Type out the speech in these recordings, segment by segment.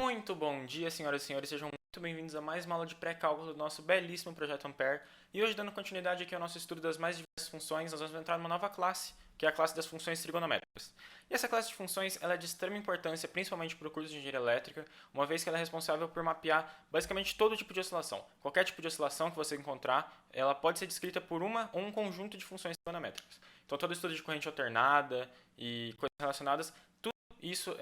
Muito bom dia, senhoras e senhores, sejam muito bem-vindos a mais uma aula de pré-cálculo do nosso belíssimo projeto Ampere. E hoje, dando continuidade aqui ao nosso estudo das mais diversas funções, nós vamos entrar numa nova classe, que é a classe das funções trigonométricas. E essa classe de funções ela é de extrema importância, principalmente para o curso de engenharia elétrica, uma vez que ela é responsável por mapear basicamente todo tipo de oscilação. Qualquer tipo de oscilação que você encontrar, ela pode ser descrita por uma ou um conjunto de funções trigonométricas. Então, todo estudo de corrente alternada e coisas relacionadas, tudo isso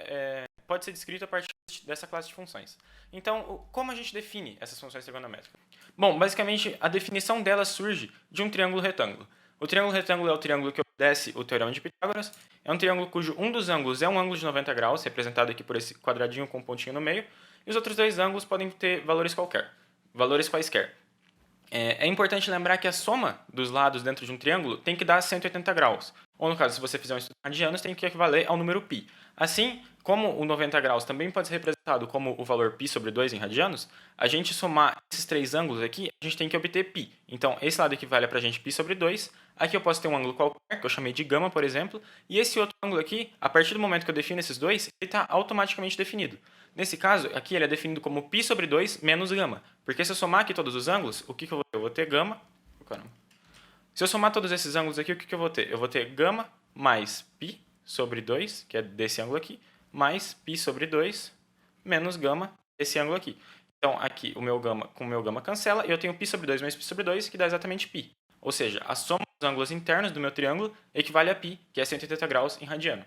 pode ser descrito a partir dessa classe de funções. Então, como a gente define essas funções trigonométricas? Bom, basicamente, a definição delas surge de um triângulo retângulo. O triângulo retângulo é o triângulo que obedece o teorema de Pitágoras. É um triângulo cujo um dos ângulos é um ângulo de 90 graus, representado aqui por esse quadradinho com um pontinho no meio, e os outros dois ângulos podem ter valores quaisquer. É importante lembrar que a soma dos lados dentro de um triângulo tem que dar 180 graus. Ou, no caso, se você fizer um estudo em radianos, tem que equivaler ao número π. Assim, como o 90 graus também pode ser representado como o valor π sobre 2 em radianos, a gente somar esses três ângulos aqui, a gente tem que obter π. Então, esse lado equivale para a gente π sobre 2. Aqui eu posso ter um ângulo qualquer, que eu chamei de gama, por exemplo. E esse outro ângulo aqui, a partir do momento que eu defino esses dois, ele está automaticamente definido. Nesse caso, aqui ele é definido como π sobre 2 menos gama. Porque se eu somar aqui todos os ângulos, o que eu vou ter? Eu vou ter gama... Caramba. Se eu somar todos esses ângulos aqui, o que eu vou ter? Eu vou ter gama mais π sobre 2, que é desse ângulo aqui, mais π sobre 2 menos gama desse ângulo aqui. Então, aqui o meu gama com o meu gama cancela, e eu tenho π sobre 2 mais π sobre 2, que dá exatamente π. Ou seja, a soma dos ângulos internos do meu triângulo equivale a π, que é 180 graus em radiano.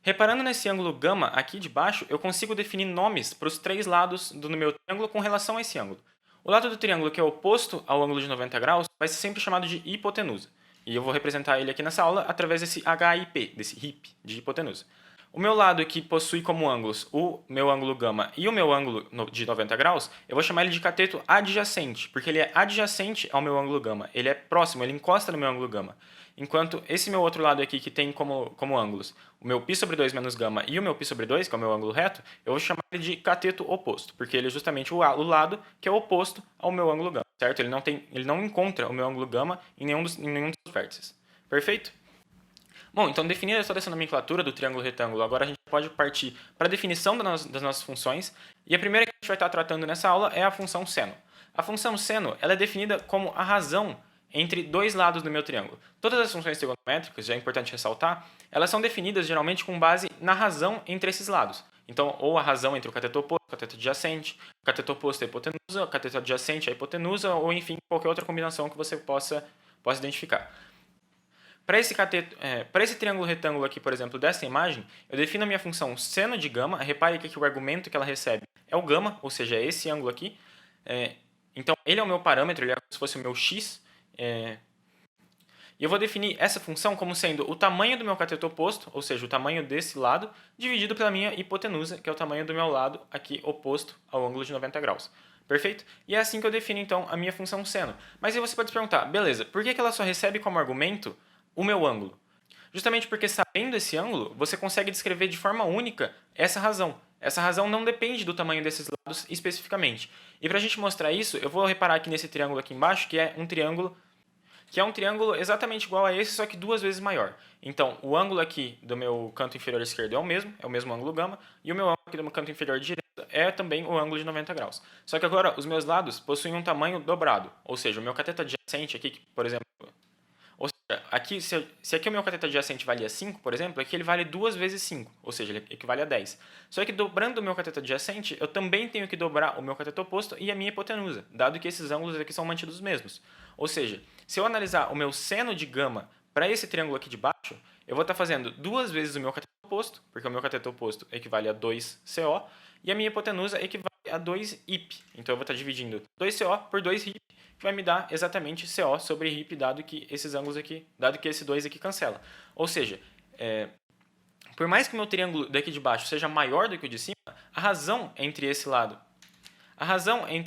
Reparando nesse ângulo gama aqui de baixo, eu consigo definir nomes para os três lados do meu triângulo com relação a esse ângulo. O lado do triângulo que é oposto ao ângulo de 90 graus vai ser sempre chamado de hipotenusa. E eu vou representar ele aqui nessa aula através desse HIP, desse HIP, de hipotenusa. O meu lado que possui como ângulos o meu ângulo gama e o meu ângulo de 90 graus, eu vou chamar ele de cateto adjacente, porque ele é adjacente ao meu ângulo gama. Ele é próximo, ele encosta no meu ângulo gama. Enquanto esse meu outro lado aqui, que tem como ângulos o meu π sobre 2 menos gama e o meu π sobre 2, que é o meu ângulo reto, eu vou chamar ele de cateto oposto, porque ele é justamente o lado que é oposto ao meu ângulo gama, certo? Ele não encontra o meu ângulo gama em nenhum dos vértices. Perfeito? Bom, então definida toda essa nomenclatura do triângulo retângulo, agora a gente pode partir para a definição das nossas funções, e a primeira que a gente vai estar tratando nessa aula é a função seno. A função seno ela é definida como a razão entre dois lados do meu triângulo. Todas as funções trigonométricas, já é importante ressaltar, elas são definidas geralmente com base na razão entre esses lados. Então, ou a razão entre o cateto oposto e o cateto adjacente, o cateto oposto é a hipotenusa, o cateto adjacente é a hipotenusa, ou enfim, qualquer outra combinação que você possa identificar. Para esse triângulo retângulo aqui, por exemplo, dessa imagem, eu defino a minha função seno de gama. Repare que aqui o argumento que ela recebe é o gama, ou seja, é esse ângulo aqui. Então, ele é o meu parâmetro, ele é como se fosse o meu x. E eu vou definir essa função como sendo o tamanho do meu cateto oposto, ou seja, o tamanho desse lado, dividido pela minha hipotenusa, que é o tamanho do meu lado aqui oposto ao ângulo de 90 graus. Perfeito? E é assim que eu defino, então, a minha função seno. Mas aí você pode se perguntar, beleza, por que ela só recebe como argumento o meu ângulo? Justamente porque, sabendo esse ângulo, você consegue descrever de forma única essa razão. Essa razão não depende do tamanho desses lados especificamente. E para a gente mostrar isso, eu vou reparar aqui nesse triângulo aqui embaixo, que é um triângulo exatamente igual a esse, só que duas vezes maior. Então, o ângulo aqui do meu canto inferior esquerdo é o mesmo ângulo gama, e o meu ângulo aqui do meu canto inferior direito é também o ângulo de 90 graus. Só que agora, os meus lados possuem um tamanho dobrado, ou seja, o meu cateto adjacente aqui, por exemplo... Ou seja, aqui, se aqui o meu cateto adjacente valia 5, por exemplo, aqui ele vale 2 vezes 5, ou seja, ele equivale a 10. Só que dobrando o meu cateto adjacente, eu também tenho que dobrar o meu cateto oposto e a minha hipotenusa, dado que esses ângulos aqui são mantidos os mesmos. Ou seja, se eu analisar o meu seno de gama para esse triângulo aqui de baixo, eu vou estar fazendo 2 vezes o meu cateto oposto, porque o meu cateto oposto equivale a 2CO, e a minha hipotenusa equivale a 2IP. Então eu vou estar dividindo 2CO por 2RIP, que vai me dar exatamente CO sobre RIP, dado que esse 2 aqui cancela. Ou seja, por mais que o meu triângulo daqui de baixo seja maior do que o de cima, a razão entre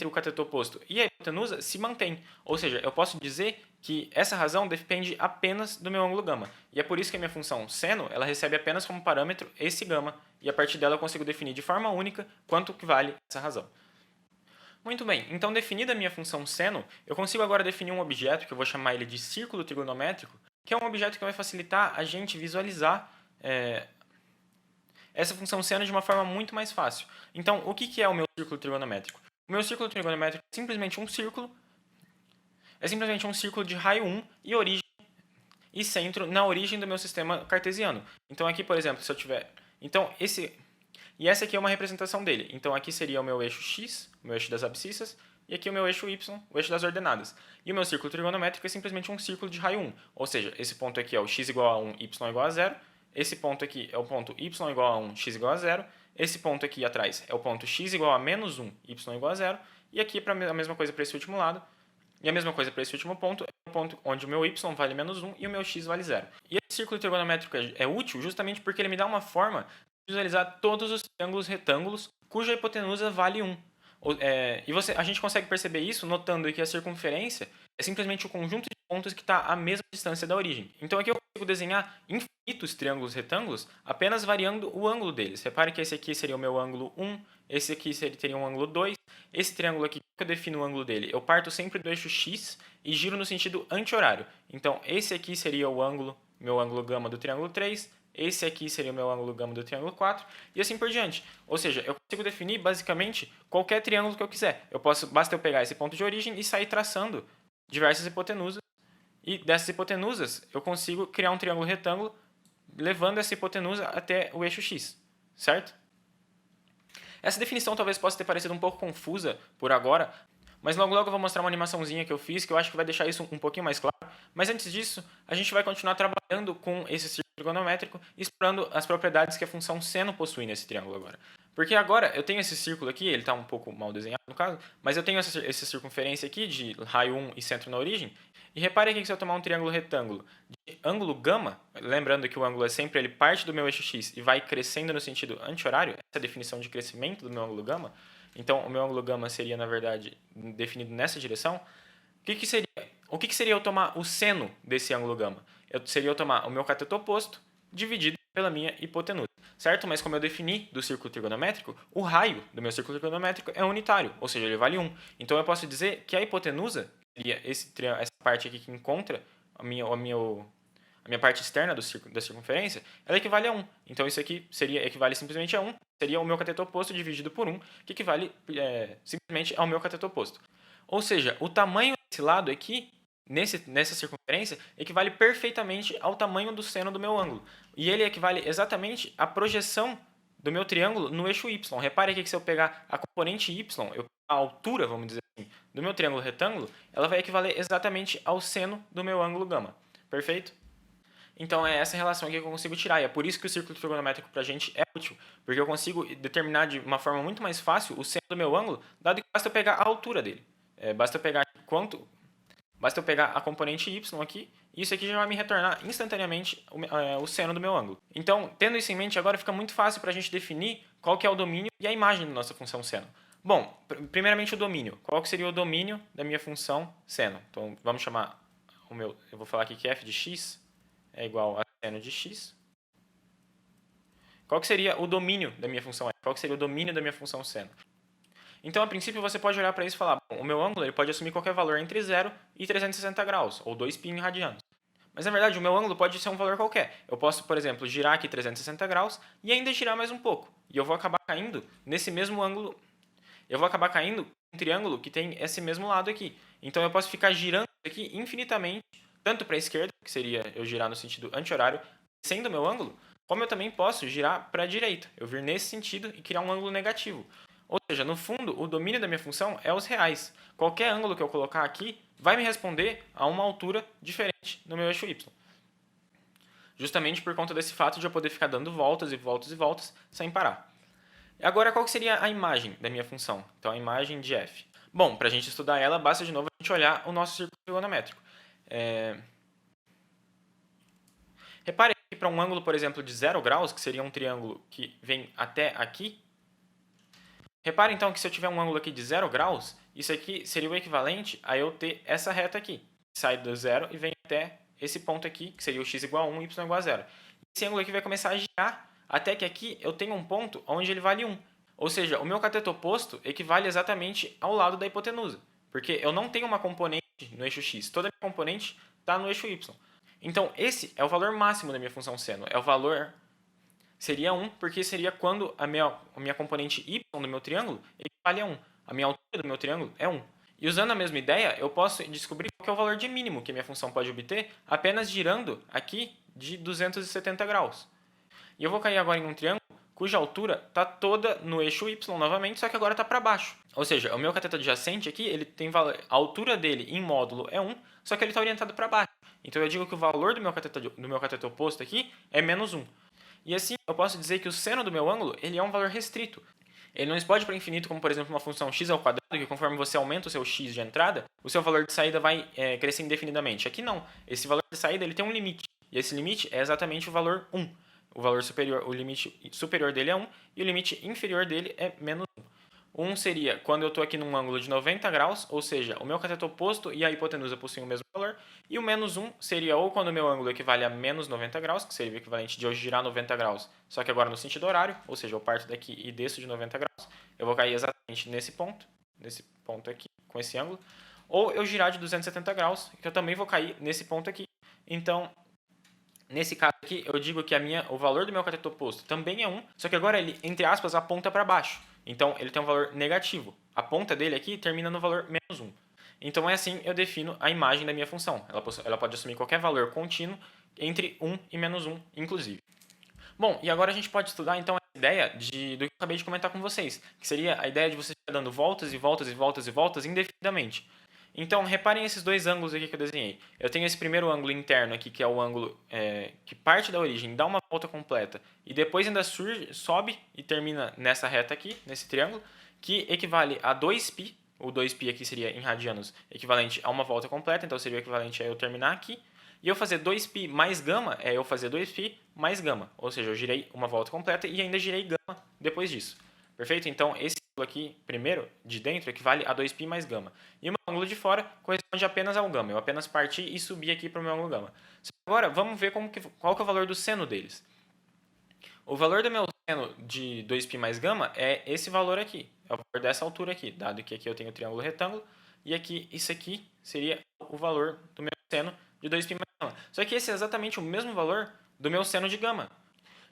o cateto oposto e a hipotenusa se mantém. Ou seja, eu posso dizer que essa razão depende apenas do meu ângulo gama. E é por isso que a minha função seno ela recebe apenas como parâmetro esse gama. E a partir dela eu consigo definir de forma única quanto que vale essa razão. Muito bem, então definida a minha função seno, eu consigo agora definir um objeto, que eu vou chamar ele de círculo trigonométrico, que é um objeto que vai facilitar a gente visualizar essa função seno de uma forma muito mais fácil. Então, o que é o meu círculo trigonométrico? O meu círculo trigonométrico é simplesmente um círculo, de raio 1 e origem e centro na origem do meu sistema cartesiano. Então aqui, por exemplo, se eu tiver... Então, essa aqui é uma representação dele. Então aqui seria o meu eixo x, o meu eixo das abscissas, e aqui o meu eixo y, o eixo das ordenadas. E o meu círculo trigonométrico é simplesmente um círculo de raio 1. Ou seja, esse ponto aqui é o x igual a 1, y igual a 0. Esse ponto aqui é o ponto y igual a 1, x igual a 0. Esse ponto aqui atrás é o ponto x igual a menos 1, y igual a 0. E aqui a mesma coisa para esse último lado. E a mesma coisa para esse último ponto, é o ponto onde o meu y vale menos 1 e o meu x vale 0. E esse círculo trigonométrico é útil justamente porque ele me dá uma forma de visualizar todos os triângulos retângulos cuja hipotenusa vale 1. A gente consegue perceber isso notando que a circunferência é simplesmente o conjunto de pontos que está à mesma distância da origem. Então aqui eu consigo desenhar infinitos triângulos retângulos apenas variando o ângulo deles. Repare que esse aqui seria o meu ângulo 1, esse aqui teria um ângulo 2, esse triângulo aqui, que eu defino o ângulo dele? Eu parto sempre do eixo x e giro no sentido anti-horário. Então esse aqui seria o ângulo, meu ângulo gama do triângulo 3, esse aqui seria o meu ângulo gama do triângulo 4, e assim por diante. Ou seja, eu consigo definir basicamente qualquer triângulo que eu quiser. Basta eu pegar esse ponto de origem e sair traçando diversas hipotenusas, e dessas hipotenusas eu consigo criar um triângulo retângulo levando essa hipotenusa até o eixo x, certo? Essa definição talvez possa ter parecido um pouco confusa por agora, mas logo logo eu vou mostrar uma animaçãozinha que eu fiz que eu acho que vai deixar isso um pouquinho mais claro. Mas antes disso, a gente vai continuar trabalhando com esse círculo trigonométrico, explorando as propriedades que a função seno possui nesse triângulo agora. Porque agora eu tenho esse círculo aqui, ele está um pouco mal desenhado no caso, mas eu tenho essa circunferência aqui de raio 1 e centro na origem. E repare aqui que se eu tomar um triângulo retângulo de ângulo gama, lembrando que o ângulo é sempre, ele parte do meu eixo x e vai crescendo no sentido anti-horário, essa é a definição de crescimento do meu ângulo gama. Então o meu ângulo gama seria, na verdade, definido nessa direção. O que seria eu tomar o seno desse ângulo gama? Seria eu tomar o meu cateto oposto dividido pela minha hipotenusa, certo? Mas como eu defini do círculo trigonométrico, o raio do meu círculo trigonométrico é unitário, ou seja, ele vale 1. Então eu posso dizer que a hipotenusa seria essa parte aqui que encontra a minha parte externa da circunferência, ela equivale a 1. Então isso aqui equivale simplesmente a 1, seria o meu cateto oposto dividido por 1, que equivale simplesmente ao meu cateto oposto. Ou seja, o tamanho desse lado aqui, nessa circunferência, equivale perfeitamente ao tamanho do seno do meu ângulo. E ele equivale exatamente à projeção do meu triângulo no eixo y. Repare aqui que se eu pegar a componente y, a altura, vamos dizer assim, do meu triângulo retângulo, ela vai equivaler exatamente ao seno do meu ângulo gama. Perfeito? Então é essa relação aqui que eu consigo tirar, e é por isso que o círculo trigonométrico para a gente é útil, porque eu consigo determinar de uma forma muito mais fácil o seno do meu ângulo, dado que basta eu pegar a altura dele. Basta eu pegar a componente y aqui, e isso aqui já vai me retornar instantaneamente o seno do meu ângulo. Então, tendo isso em mente, agora fica muito fácil para a gente definir qual que é o domínio e a imagem da nossa função seno. Bom, primeiramente o domínio. Qual que seria o domínio da minha função seno? Então, vamos chamar eu vou falar aqui que f de x é igual a seno de x. Qual que seria o domínio da minha função f? Qual que seria o domínio da minha função seno? Então, a princípio, você pode olhar para isso e falar, bom, o meu ângulo ele pode assumir qualquer valor entre 0 e 360 graus, ou 2π em radianos. Mas, na verdade, o meu ângulo pode ser um valor qualquer. Eu posso, por exemplo, girar aqui 360 graus e ainda girar mais um pouco. E eu vou acabar caindo nesse mesmo ângulo. Eu vou acabar caindo em um triângulo que tem esse mesmo lado aqui. Então, eu posso ficar girando aqui infinitamente, tanto para a esquerda, que seria eu girar no sentido anti-horário, sendo o meu ângulo, como eu também posso girar para a direita. Eu vir nesse sentido e criar um ângulo negativo. Ou seja, no fundo, o domínio da minha função é os reais. Qualquer ângulo que eu colocar aqui vai me responder a uma altura diferente no meu eixo y. Justamente por conta desse fato de eu poder ficar dando voltas e voltas e voltas sem parar. Agora, qual seria a imagem da minha função? Então, a imagem de f. Bom, para a gente estudar ela, basta de novo a gente olhar o nosso círculo trigonométrico. Repare que para um ângulo, por exemplo, de 0 graus, que seria um triângulo que vem até aqui, repare então que se eu tiver um ângulo aqui de 0 graus, isso aqui seria o equivalente a eu ter essa reta aqui, que sai do 0 e vem até esse ponto aqui, que seria o x igual a 1 e y igual a 0. Esse ângulo aqui vai começar a girar até que aqui eu tenho um ponto onde ele vale 1. Ou seja, o meu cateto oposto equivale exatamente ao lado da hipotenusa, porque eu não tenho uma componente no eixo x, toda a minha componente está no eixo y. Então, esse é o valor máximo da minha função seno, é o valor Seria 1, porque seria quando a minha componente y do meu triângulo equivale a 1. A minha altura do meu triângulo é 1. E usando a mesma ideia, eu posso descobrir qual que é o valor de mínimo que a minha função pode obter apenas girando aqui de 270 graus. E eu vou cair agora em um triângulo cuja altura está toda no eixo y novamente, só que agora está para baixo. Ou seja, o meu cateto adjacente aqui, ele tem valor, a altura dele em módulo é 1, só que ele está orientado para baixo. Então eu digo que o valor do meu cateto oposto aqui é menos 1. E assim eu posso dizer que o seno do meu ângulo ele é um valor restrito. Ele não explode para infinito como, por exemplo, uma função x ao quadrado, que conforme você aumenta o seu x de entrada, o seu valor de saída vai crescer indefinidamente. Aqui não. Esse valor de saída ele tem um limite. E esse limite é exatamente o valor 1. O valor superior, o limite superior dele é 1 e o limite inferior dele é menos 1. 1 seria quando eu estou aqui num ângulo de 90 graus, ou seja, o meu cateto oposto e a hipotenusa possuem o mesmo valor. E o menos 1 seria ou quando o meu ângulo equivale a menos 90 graus, que seria o equivalente de eu girar 90 graus, só que agora no sentido horário, ou seja, eu parto daqui e desço de 90 graus. Eu vou cair exatamente nesse ponto aqui, com esse ângulo. Ou eu girar de 270 graus, que eu também vou cair nesse ponto aqui. Então, nesse caso aqui, eu digo que o valor do meu cateto oposto também é 1, só que agora ele, entre aspas, aponta para baixo. Então, ele tem um valor negativo. A ponta dele aqui termina no valor menos 1. Então, é assim eu defino a imagem da minha função. Ela pode assumir qualquer valor contínuo entre 1 e menos 1, inclusive. Bom, e agora a gente pode estudar, então, a ideia do que eu acabei de comentar com vocês, que seria a ideia de você ficar dando voltas e voltas e voltas e voltas indefinidamente. Então, reparem esses dois ângulos aqui que eu desenhei. Eu tenho esse primeiro ângulo interno aqui, que é o ângulo que parte da origem, dá uma volta completa, e depois ainda sobe e termina nessa reta aqui, nesse triângulo, que equivale a 2π. O 2π aqui seria, em radianos, equivalente a uma volta completa, então seria o equivalente a eu terminar aqui. E eu fazer 2π mais gama é eu fazer 2π mais gama, ou seja, eu girei uma volta completa e ainda girei gama depois disso. Perfeito? Então, esse ângulo aqui, primeiro, de dentro, equivale a 2π mais gama. E o meu ângulo de fora corresponde apenas ao gama. Eu apenas parti e subi aqui para o meu ângulo gama. Agora, vamos ver qual que é o valor do seno deles. O valor do meu seno de 2π mais gama é esse valor aqui. É o valor dessa altura aqui, dado que aqui eu tenho o triângulo retângulo. E aqui, isso aqui seria o valor do meu seno de 2π mais gama. Só que esse é exatamente o mesmo valor do meu seno de gama.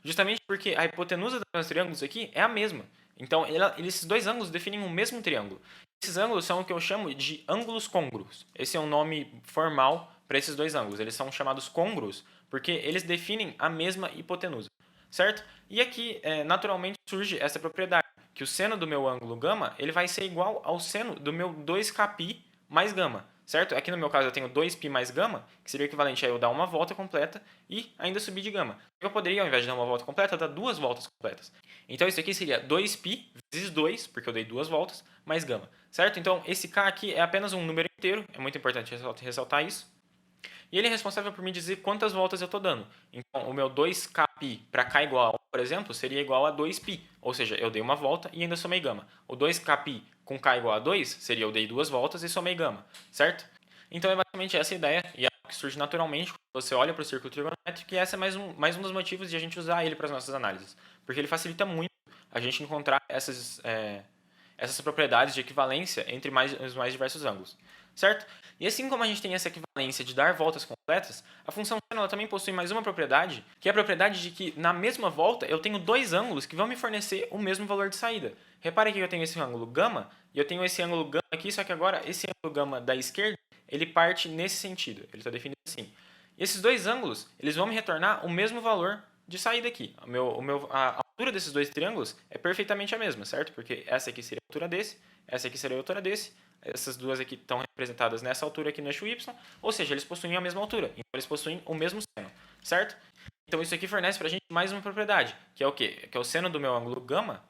Justamente porque a hipotenusa dos meus triângulos aqui é a mesma. Então, esses dois ângulos definem o mesmo triângulo. Esses ângulos são o que eu chamo de ângulos côngruos. Esse é um nome formal para esses dois ângulos. Eles são chamados côngruos porque eles definem a mesma hipotenusa, certo? E aqui, naturalmente, surge essa propriedade, que o seno do meu ângulo gama ele vai ser igual ao seno do meu 2kπ mais gama. Certo? Aqui no meu caso eu tenho 2π mais gama, que seria o equivalente a eu dar uma volta completa e ainda subir de gama. Eu poderia, ao invés de dar uma volta completa, dar duas voltas completas. Então isso aqui seria 2π vezes 2, porque eu dei duas voltas, mais gama. Certo? Então esse k aqui é apenas um número inteiro, é muito importante ressaltar isso. E ele é responsável por me dizer quantas voltas eu estou dando. Então o meu 2kπ para k igual a 1, por exemplo, seria igual a 2π. Ou seja, eu dei uma volta e ainda somei gama. O 2kπ com k igual a 2 seria eu dei duas voltas e somei gama, certo? Então é basicamente essa a ideia, e é algo que surge naturalmente quando você olha para o círculo trigonométrico, e essa é mais um dos motivos de a gente usar ele para as nossas análises. Porque ele facilita muito a gente encontrar essas propriedades de equivalência entre os mais diversos ângulos, certo? E assim como a gente tem essa equivalência de dar voltas completas, a função seno ela também possui mais uma propriedade, que é a propriedade de que na mesma volta eu tenho dois ângulos que vão me fornecer o mesmo valor de saída. Repare que eu tenho esse ângulo gama e eu tenho esse ângulo gama aqui, só que agora esse ângulo gama da esquerda ele parte nesse sentido, ele está definido assim. E esses dois ângulos eles vão me retornar o mesmo valor de saída aqui. A altura desses dois triângulos é perfeitamente a mesma, certo? Porque essa aqui seria a altura desse, essa aqui seria a altura desse. Essas duas aqui estão representadas nessa altura aqui no eixo y, ou seja, eles possuem a mesma altura, então eles possuem o mesmo seno, certo? Então isso aqui fornece para a gente mais uma propriedade, que é o quê? Que é o seno do meu ângulo gama,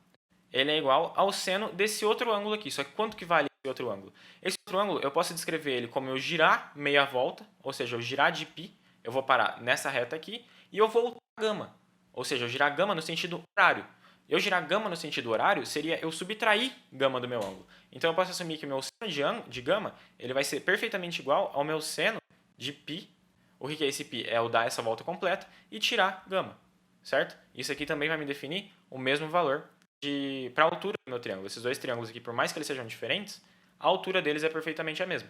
ele é igual ao seno desse outro ângulo aqui, só que quanto que vale esse outro ângulo? Esse outro ângulo eu posso descrever ele como eu girar meia volta, ou seja, eu girar de π, eu vou parar nessa reta aqui, e eu voltar a gama, ou seja, eu girar gama no sentido horário. Eu girar gama no sentido horário seria eu subtrair gama do meu ângulo. Então eu posso assumir que o meu seno de gama ele vai ser perfeitamente igual ao meu seno de π. O que é esse π? É eu dar essa volta completa e tirar gama, certo? Isso aqui também vai me definir o mesmo valor para a altura do meu triângulo. Esses dois triângulos aqui, por mais que eles sejam diferentes, a altura deles é perfeitamente a mesma.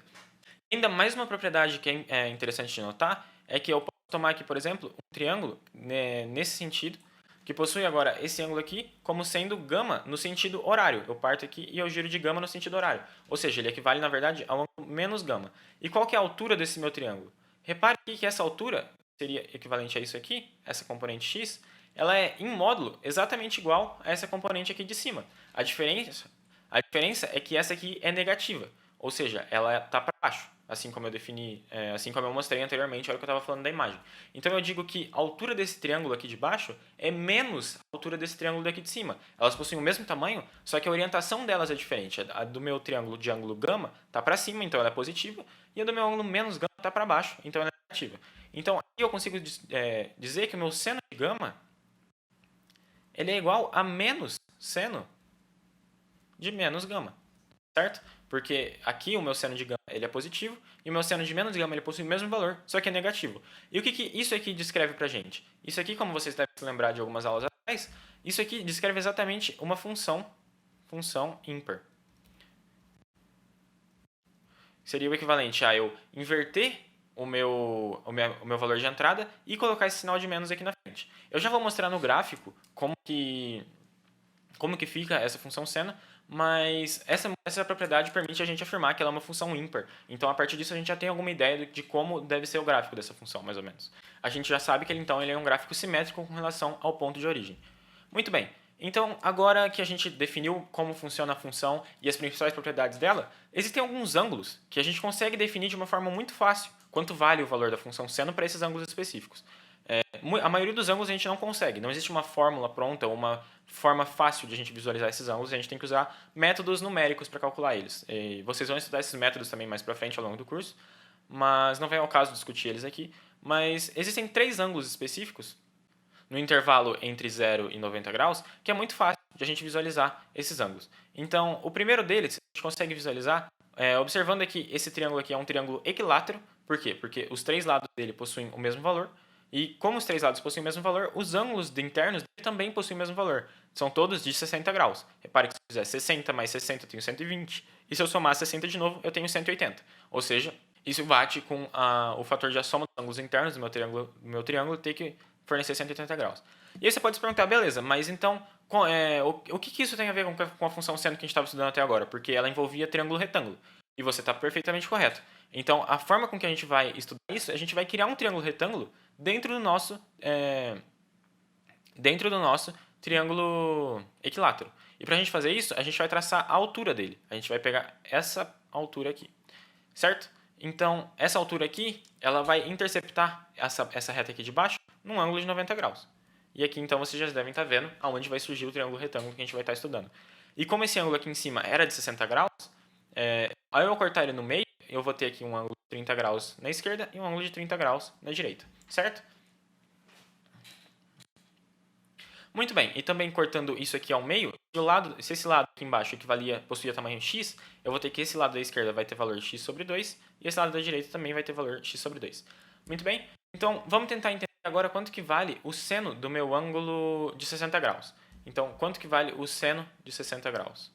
Ainda mais uma propriedade que é interessante de notar é que eu posso tomar aqui, por exemplo, um triângulo nesse sentido, que possui agora esse ângulo aqui como sendo gama no sentido horário. Eu parto aqui e eu giro de gama no sentido horário. Ou seja, ele equivale, na verdade, ao ângulo menos gama. E qual que é a altura desse meu triângulo? Repare aqui que essa altura seria equivalente a isso aqui, essa componente x, ela é, em módulo, exatamente igual a essa componente aqui de cima. A diferença é que essa aqui é negativa, ou seja, ela está para baixo, assim como eu defini, assim como eu mostrei anteriormente, a hora que eu estava falando da imagem. Então eu digo que a altura desse triângulo aqui de baixo é menos a altura desse triângulo daqui de cima. Elas possuem o mesmo tamanho, só que a orientação delas é diferente. A do meu triângulo de ângulo gama está para cima, então ela é positiva, e a do meu ângulo menos gama está para baixo, então ela é negativa. Então aqui eu consigo dizer que o meu seno de gama ele é igual a menos seno de menos gama, certo? Porque aqui o meu seno de gama ele é positivo e o meu seno de menos gama ele possui o mesmo valor, só que é negativo. E o que isso aqui descreve pra gente? Isso aqui, como vocês devem se lembrar de algumas aulas atrás, isso aqui descreve exatamente uma função ímpar. Seria o equivalente a eu inverter o meu valor de entrada e colocar esse sinal de menos aqui na frente. Eu já vou mostrar no gráfico como que fica essa função seno, mas essa propriedade permite a gente afirmar que ela é uma função ímpar. Então, a partir disso, a gente já tem alguma ideia de como deve ser o gráfico dessa função, mais ou menos. A gente já sabe que ele é um gráfico simétrico com relação ao ponto de origem. Muito bem. Então, agora que a gente definiu como funciona a função e as principais propriedades dela, existem alguns ângulos que a gente consegue definir de uma forma muito fácil quanto vale o valor da função seno para esses ângulos específicos. A maioria dos ângulos a gente não consegue, não existe uma fórmula pronta ou uma forma fácil de a gente visualizar esses ângulos, a gente tem que usar métodos numéricos para calcular eles. E vocês vão estudar esses métodos também mais para frente ao longo do curso, mas não vem ao caso discutir eles aqui. Mas existem 3 ângulos específicos no intervalo entre 0 e 90 graus, que é muito fácil de a gente visualizar esses ângulos. Então, o primeiro deles, a gente consegue visualizar observando que esse triângulo aqui é um triângulo equilátero. Por quê? Porque os 3 lados dele possuem o mesmo valor, e como os 3 lados possuem o mesmo valor, os ângulos internos dele também possuem o messo valor. São todos de 60 graus. Repare que se eu fizer 60 mais 60, eu tenho 120. E se eu somar 60 de novo, eu tenho 180. Ou seja, isso bate com o fator de a soma dos ângulos internos do meu triângulo ter que fornecer 180 graus. E aí você pode se perguntar, beleza, mas então o que isso tem a ver com a função seno que a gente estava estudando até agora? Porque ela envolvia triângulo retângulo. E você está perfeitamente correto. Então, a forma com que a gente vai estudar isso, a gente vai criar um triângulo retângulo dentro do nosso triângulo equilátero. E para a gente fazer isso, a gente vai traçar a altura dele. A gente vai pegar essa altura aqui, certo? Então, essa altura aqui, ela vai interceptar essa reta aqui de baixo num ângulo de 90 graus. E aqui, então, vocês já devem estar vendo aonde vai surgir o triângulo retângulo que a gente vai estar estudando. E como esse ângulo aqui em cima era de 60 graus, ao eu cortar ele no meio, eu vou ter aqui um ângulo de 30 graus na esquerda e um ângulo de 30 graus na direita, certo? Muito bem, e também cortando isso aqui ao meio, se esse lado aqui embaixo possuía tamanho x, eu vou ter que esse lado da esquerda vai ter valor x sobre 2, e esse lado da direita também vai ter valor x sobre 2. Muito bem, então vamos tentar entender agora quanto que vale o seno do meu ângulo de 60 graus. Então, quanto que vale o seno de 60 graus?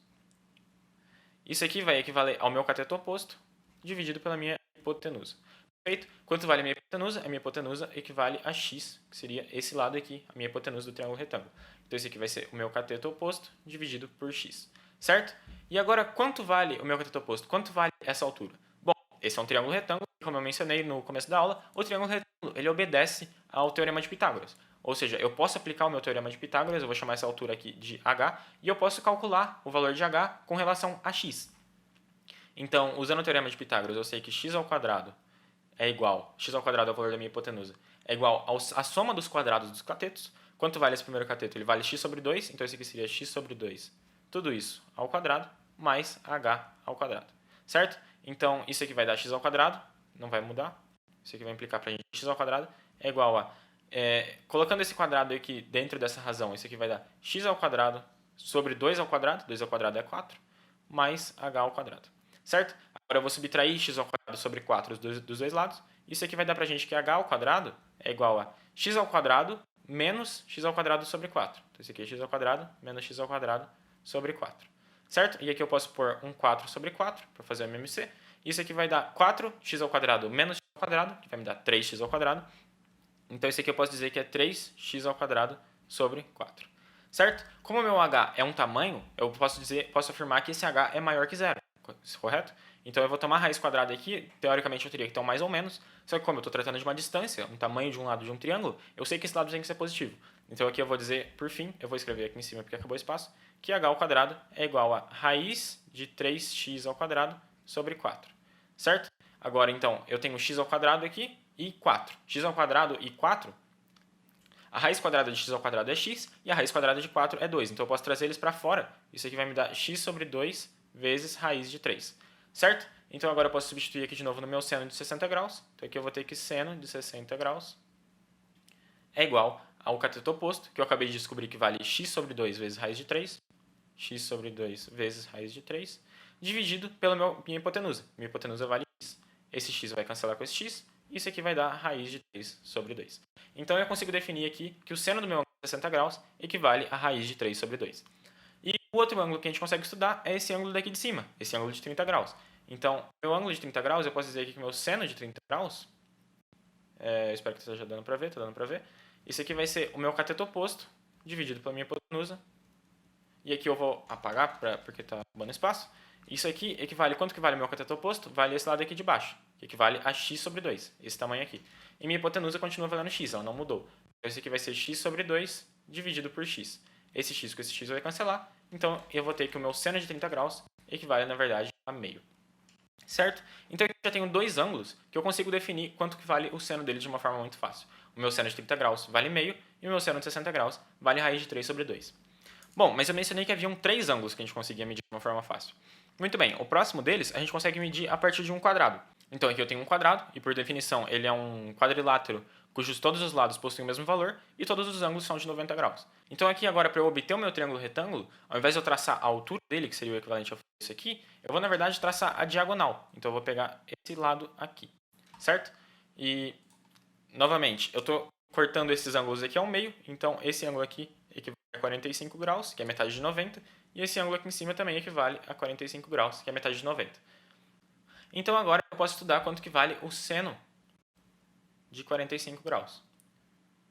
Isso aqui vai equivaler ao meu cateto oposto, dividido pela minha hipotenusa. Perfeito? Quanto vale a minha hipotenusa? A minha hipotenusa equivale a x, que seria esse lado aqui, a minha hipotenusa do triângulo retângulo. Então, esse aqui vai ser o meu cateto oposto dividido por x, certo? E agora, quanto vale o meu cateto oposto? Quanto vale essa altura? Bom, esse é um triângulo retângulo, como eu mencionei no começo da aula, o triângulo retângulo ele obedece ao teorema de Pitágoras. Ou seja, eu posso aplicar o meu teorema de Pitágoras, eu vou chamar essa altura aqui de h, e eu posso calcular o valor de h com relação a x. Então, usando o teorema de Pitágoras, eu sei que x ao quadrado é igual, x ao quadrado é o valor da minha hipotenusa, é igual à soma dos quadrados dos catetos. Quanto vale esse primeiro cateto? Ele vale x sobre 2, então esse aqui seria x sobre 2. Tudo isso ao quadrado, mais h ao quadrado, certo? Então, isso aqui vai dar x ao quadrado, não vai mudar. Isso aqui vai implicar para a gente x ao quadrado é igual a... colocando esse quadrado aqui dentro dessa razão, isso aqui vai dar x ao quadrado sobre 2 ao quadrado, 2 ao quadrado é 4, mais h ao quadrado, certo? Agora eu vou subtrair x ao quadrado sobre 4 dos dois lados. Isso aqui vai dar pra gente que h ao quadrado é igual a x ao quadrado menos x ao quadrado sobre 4. Então, isso aqui é x ao quadrado menos x ao quadrado sobre 4. Certo? E aqui eu posso pôr um 4 sobre 4 para fazer o MMC. Isso aqui vai dar 4x ao quadrado menos x ao quadrado, que vai me dar 3x ao quadrado. Então, isso aqui eu posso dizer que é 3x ao quadrado sobre 4. Certo? Como o meu h é um tamanho, eu posso afirmar que esse h é maior que zero, correto? Então eu vou tomar a raiz quadrada aqui, teoricamente eu teria que ter um mais ou menos, só que como eu estou tratando de uma distância, um tamanho de um lado de um triângulo, eu sei que esse lado tem que ser positivo. Então aqui eu vou dizer, por fim, eu vou escrever aqui em cima porque acabou o espaço, que h ao quadrado é igual a raiz de 3x ao quadrado sobre 4. Certo? Agora então, eu tenho x ao quadrado aqui e 4. X ao quadrado e 4, a raiz quadrada de x ao quadrado é x e a raiz quadrada de 4 é 2. Então eu posso trazer eles para fora. Isso aqui vai me dar x sobre 2 vezes raiz de 3. Certo? Então agora eu posso substituir aqui de novo no meu seno de 60 graus. Então aqui eu vou ter que seno de 60 graus é igual ao cateto oposto, que eu acabei de descobrir que vale x sobre 2 vezes raiz de 3. X sobre 2 vezes raiz de 3, dividido pela minha hipotenusa. Minha hipotenusa vale x. Esse x vai cancelar com esse x. Isso aqui vai dar raiz de 3 sobre 2. Então eu consigo definir aqui que o seno do meu ângulo de 60 graus equivale a raiz de 3 sobre 2. E o outro ângulo que a gente consegue estudar é esse ângulo daqui de cima, esse ângulo de 30 graus. Então, meu ângulo de 30 graus, eu posso dizer aqui que meu seno de 30 graus, espero que esteja dando para ver, está dando para ver. Isso aqui vai ser o meu cateto oposto, dividido pela minha hipotenusa. E aqui eu vou apagar porque está ocupando espaço. Isso aqui equivale, quanto que vale o meu cateto oposto? Vale esse lado aqui de baixo, que equivale a x sobre 2, esse tamanho aqui. E minha hipotenusa continua valendo x, ela não mudou. Então esse aqui vai ser x sobre 2 dividido por x. Esse x com esse x vai cancelar, então eu vou ter que o meu seno de 30 graus equivale, na verdade, a meio. Certo? Então eu já tenho dois ângulos que eu consigo definir quanto que vale o seno deles de uma forma muito fácil. O meu seno de 30 graus vale meio e o meu seno de 60 graus vale raiz de 3 sobre 2. Bom, mas eu mencionei que haviam três ângulos que a gente conseguia medir de uma forma fácil. Muito bem, o próximo deles a gente consegue medir a partir de um quadrado. Então aqui eu tenho um quadrado, e por definição ele é um quadrilátero cujos todos os lados possuem o mesmo valor, e todos os ângulos são de 90 graus. Então aqui agora, para eu obter o meu triângulo retângulo, ao invés de eu traçar a altura dele, que seria o equivalente a isso aqui, eu vou na verdade traçar a diagonal. Então eu vou pegar esse lado aqui, certo? E, novamente, eu estou cortando esses ângulos aqui ao meio, então esse ângulo aqui equivale a 45 graus, que é metade de 90, e esse ângulo aqui em cima também equivale a 45 graus, que é metade de 90. Então agora eu posso estudar quanto que vale o seno de 45 graus.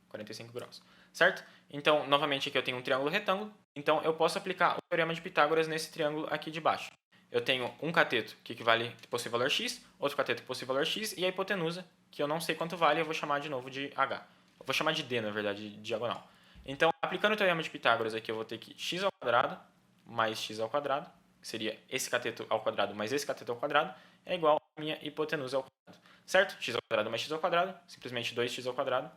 45 graus, certo? Então, novamente aqui eu tenho um triângulo retângulo, então eu posso aplicar o teorema de Pitágoras nesse triângulo aqui de baixo. Eu tenho um cateto que equivale, que possui valor x, outro cateto que possui valor x, e a hipotenusa, que eu não sei quanto vale, eu vou chamar de novo de h. Eu vou chamar de d, na verdade, de diagonal. Então, aplicando o teorema de Pitágoras aqui, eu vou ter que x ao quadrado mais x ao quadrado, que seria esse cateto ao quadrado mais esse cateto ao quadrado, é igual a minha hipotenusa ao quadrado. Certo? X ao quadrado mais x ao quadrado, simplesmente 2x ao quadrado,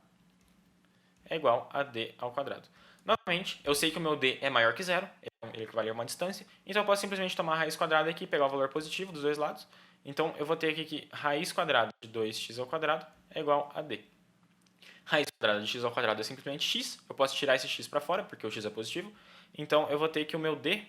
é igual a d ao quadrado. Novamente, eu sei que o meu d é maior que zero, ele equivale a uma distância, então eu posso simplesmente tomar a raiz quadrada aqui e pegar o valor positivo dos dois lados. Então, eu vou ter aqui que raiz quadrada de 2x ao quadrado é igual a d. Raiz quadrada de x ao quadrado é simplesmente x, eu posso tirar esse x para fora, porque o x é positivo. Então, eu vou ter que o meu d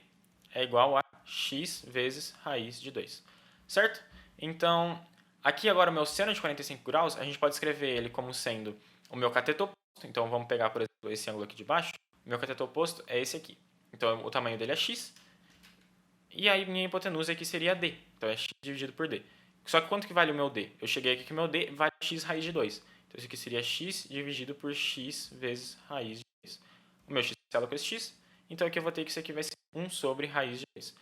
é igual a x vezes raiz de 2. Certo? Então, aqui agora o meu seno de 45 graus, a gente pode escrever ele como sendo o meu cateto oposto. Então, vamos pegar, por exemplo, esse ângulo aqui de baixo. O meu cateto oposto é esse aqui. Então, o tamanho dele é x. E aí, minha hipotenusa aqui seria d. Então, é x dividido por d. Só que quanto que vale o meu d? Eu cheguei aqui que o meu d vale x raiz de 2. Então, isso aqui seria x dividido por x vezes raiz de 2. O meu x cancela com esse x. Então, aqui eu vou ter que isso aqui vai ser 1 sobre raiz de 2.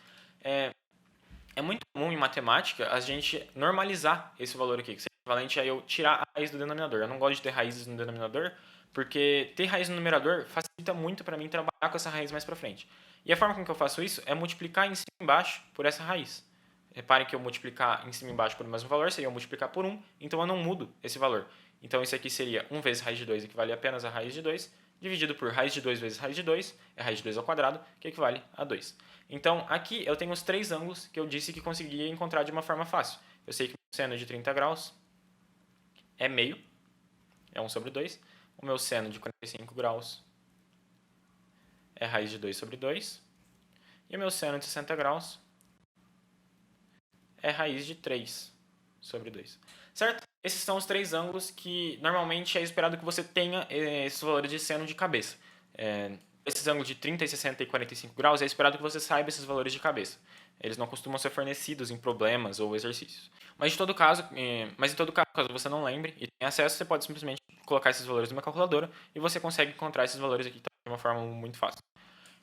É muito comum em matemática a gente normalizar esse valor aqui, que seria equivalente a eu tirar a raiz do denominador. Eu não gosto de ter raízes no denominador, porque ter raiz no numerador facilita muito para mim trabalhar com essa raiz mais para frente. E a forma com que eu faço isso é multiplicar em cima e embaixo por essa raiz. Reparem que eu multiplicar em cima e embaixo por o mesmo valor seria eu multiplicar por 1, então eu não mudo esse valor. Então isso aqui seria 1 vezes raiz de 2, equivale apenas a raiz de 2, dividido por raiz de 2 vezes raiz de 2, é raiz de 2 ao quadrado, que equivale a 2. Então, aqui eu tenho os três ângulos que eu disse que conseguia encontrar de uma forma fácil. Eu sei que o seno de 30 graus é meio, é 1 sobre 2. O meu seno de 45 graus é raiz de 2 sobre 2. E o meu seno de 60 graus é raiz de 3 sobre 2. Certo? Esses são os três ângulos que normalmente é esperado que você tenha esses valores de seno de cabeça. Esses ângulos de 30, 60 e 45 graus é esperado que você saiba esses valores de cabeça. Eles não costumam ser fornecidos em problemas ou exercícios. Mas em todo caso, caso você não lembre e tenha acesso, você pode simplesmente colocar esses valores numa calculadora e você consegue encontrar esses valores aqui. de uma forma muito fácil.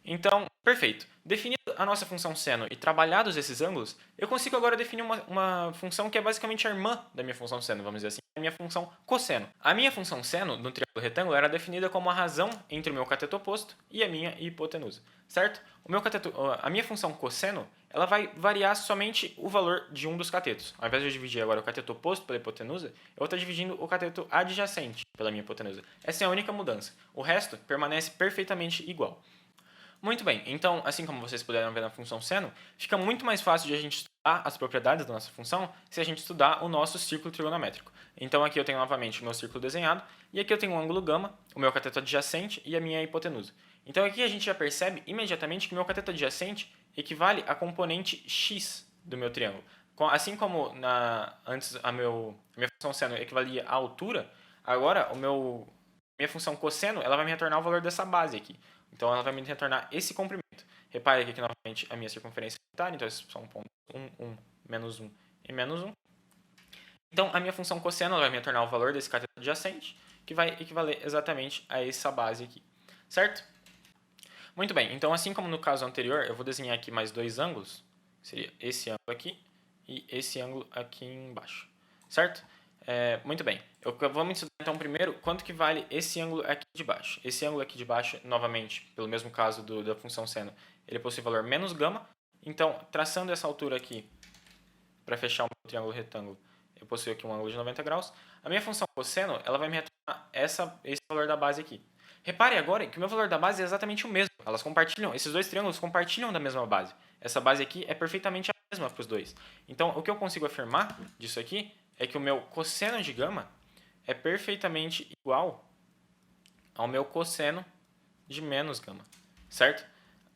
Então, perfeito. Definido a nossa função seno e trabalhados esses ângulos, eu consigo agora definir uma função que é basicamente a irmã da minha função seno, vamos dizer assim, a minha função cosseno. A minha função seno, no triângulo retângulo, era definida como a razão entre o meu cateto oposto e a minha hipotenusa, certo? A minha função cosseno, ela vai variar somente o valor de um dos catetos. Ao invés de eu dividir agora o cateto oposto pela hipotenusa, eu vou estar dividindo o cateto adjacente pela minha hipotenusa. Essa é a única mudança. O resto permanece perfeitamente igual. Muito bem, então, assim como vocês puderam ver na função seno, fica muito mais fácil de a gente estudar as propriedades da nossa função se a gente estudar o nosso círculo trigonométrico. Então aqui eu tenho novamente o meu círculo desenhado, e aqui eu tenho o ângulo gama, o meu cateto adjacente e a minha hipotenusa. Então aqui a gente já percebe imediatamente que o meu cateto adjacente equivale a componente x do meu triângulo. Assim como antes a minha função seno equivalia à altura, agora minha função cosseno ela vai me retornar o valor dessa base aqui. Então ela vai me retornar esse comprimento. Repare aqui que novamente a minha circunferência é unitária, então esses são pontos 1, menos 1 e menos 1. Então a minha função cosseno ela vai me retornar o valor desse cateto adjacente, que vai equivaler exatamente a essa base aqui. Certo? Muito bem, então assim como no caso anterior, eu vou desenhar aqui mais dois ângulos. Seria esse ângulo aqui e esse ângulo aqui embaixo. Certo? Muito bem, vamos estudar então primeiro quanto que vale esse ângulo aqui de baixo. Esse ângulo aqui de baixo, novamente, pelo mesmo caso da função seno, ele possui valor menos gama. Então, traçando essa altura aqui, para fechar o meu triângulo retângulo, eu possuo aqui um ângulo de 90 graus. A minha função cosseno, ela vai me retornar esse valor da base aqui. Repare agora que o meu valor da base é exatamente o mesmo. Esses dois triângulos compartilham da mesma base. Essa base aqui é perfeitamente a mesma para os dois. Então, o que eu consigo afirmar disso aqui é que o meu cosseno de gama é perfeitamente igual ao meu cosseno de menos gama, certo?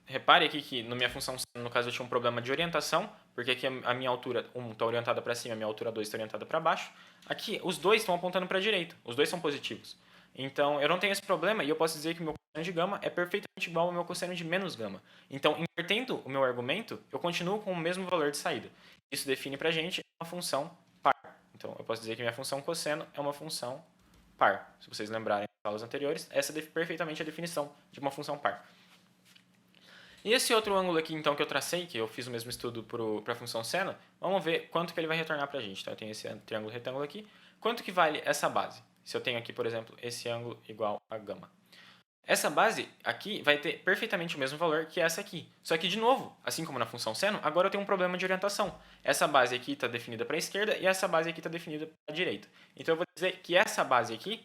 Repare aqui que na minha função seno, no caso, eu tinha um problema de orientação, porque aqui a minha altura 1 está orientada para cima, a minha altura 2 está orientada para baixo. Aqui, os dois estão apontando para a direita, os dois são positivos. Então, eu não tenho esse problema e eu posso dizer que o meu cosseno de gama é perfeitamente igual ao meu cosseno de menos gama. Então, invertendo o meu argumento, eu continuo com o mesmo valor de saída. Isso define para a gente uma função par. Então, eu posso dizer que minha função cosseno é uma função par. Se vocês lembrarem das aulas anteriores, essa é perfeitamente a definição de uma função par. E esse outro ângulo aqui, então, que eu tracei, que eu fiz o mesmo estudo para a função seno, vamos ver quanto que ele vai retornar para a gente. Então, eu tenho esse triângulo retângulo aqui. Quanto que vale essa base? Se eu tenho aqui, por exemplo, esse ângulo igual a gama. Essa base aqui vai ter perfeitamente o mesmo valor que essa aqui. Só que, de novo, assim como na função seno, agora eu tenho um problema de orientação. Essa base aqui está definida para a esquerda e essa base aqui está definida para a direita. Então, eu vou dizer que essa base aqui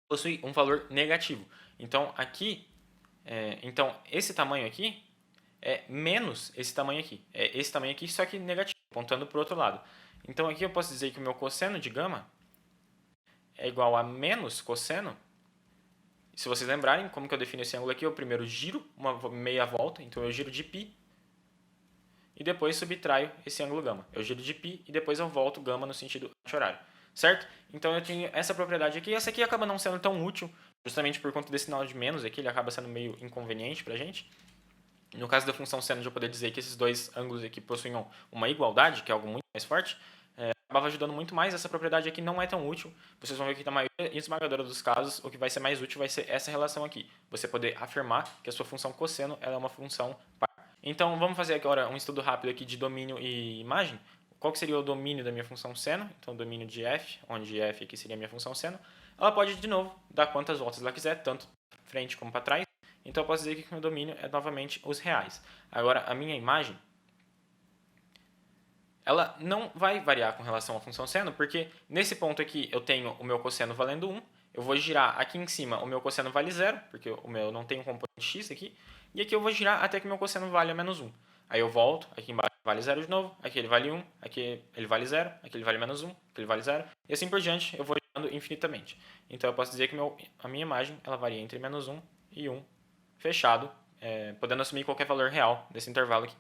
possui um valor negativo. Então, então esse tamanho aqui é menos esse tamanho aqui. É esse tamanho aqui, só que negativo, apontando para o outro lado. Então, aqui eu posso dizer que o meu cosseno de gama é igual a menos cosseno. Se vocês lembrarem, como que eu defino esse ângulo aqui, eu primeiro giro uma meia volta, então eu giro de π, e depois subtraio esse ângulo gama. Eu giro de π e depois eu volto gama no sentido anti-horário, certo? Então eu tenho essa propriedade aqui, essa aqui acaba não sendo tão útil, justamente por conta desse sinal de menos aqui, ele acaba sendo meio inconveniente pra gente. No caso da função seno, de eu poder dizer que esses dois ângulos aqui possuem uma igualdade, que é algo muito mais forte, acabava ajudando muito mais. Essa propriedade aqui não é tão útil. Vocês vão ver que na maioria esmagadora dos casos, o que vai ser mais útil vai ser essa relação aqui. Você poder afirmar que a sua função cosseno ela é uma função par. Então, vamos fazer agora um estudo rápido aqui de domínio e imagem. Qual que seria o domínio da minha função seno? Então, o domínio de f, onde f aqui seria a minha função seno. Ela pode, de novo, dar quantas voltas ela quiser, tanto para frente como para trás. Então, eu posso dizer que o meu domínio é, novamente, os reais. Agora, a minha imagem, ela não vai variar com relação à função seno, porque nesse ponto aqui eu tenho o meu cosseno valendo 1, eu vou girar aqui em cima, o meu cosseno vale 0, porque o meu não tem um componente x aqui, e aqui eu vou girar até que o meu cosseno valha menos 1. Aí eu volto, aqui embaixo vale 0 de novo, aqui ele vale 1, aqui ele vale 0, aqui ele vale menos 1, aqui ele vale 0, e assim por diante eu vou girando infinitamente. Então eu posso dizer que a minha imagem ela varia entre menos 1 e 1, fechado, podendo assumir qualquer valor real desse intervalo aqui.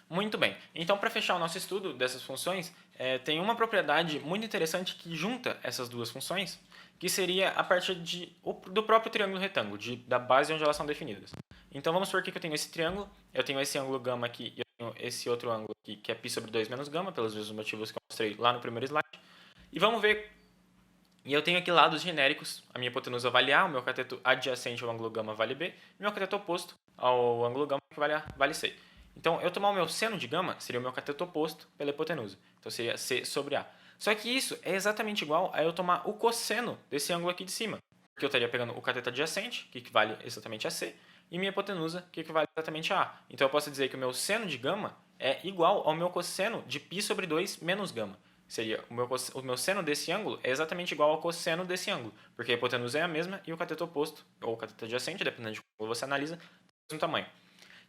Muito bem, então para fechar o nosso estudo dessas funções, tem uma propriedade muito interessante que junta essas duas funções, que seria a partir do próprio triângulo retângulo, da base onde elas são definidas. Então vamos supor que eu tenho esse triângulo, eu tenho esse ângulo gama aqui e eu tenho esse outro ângulo aqui, que é π sobre 2 menos gama, pelos mesmos motivos que eu mostrei lá no primeiro slide. E vamos ver E eu tenho aqui lados genéricos, a minha hipotenusa vale A, o meu cateto adjacente ao ângulo gama vale B, e o meu cateto oposto ao ângulo gama que vale A, vale C. Então, eu tomar o meu seno de gama seria o meu cateto oposto pela hipotenusa. Então, seria C sobre A. Só que isso é exatamente igual a eu tomar o cosseno desse ângulo aqui de cima. Porque eu estaria pegando o cateto adjacente, que equivale exatamente a C, e minha hipotenusa, que equivale exatamente a A. Então, eu posso dizer que o meu seno de gama é igual ao meu cosseno de π sobre 2 menos gama. Seria o meu seno desse ângulo é exatamente igual ao cosseno desse ângulo, porque a hipotenusa é a mesma e o cateto oposto, ou o cateto adjacente, dependendo de como você analisa, tem o mesmo tamanho.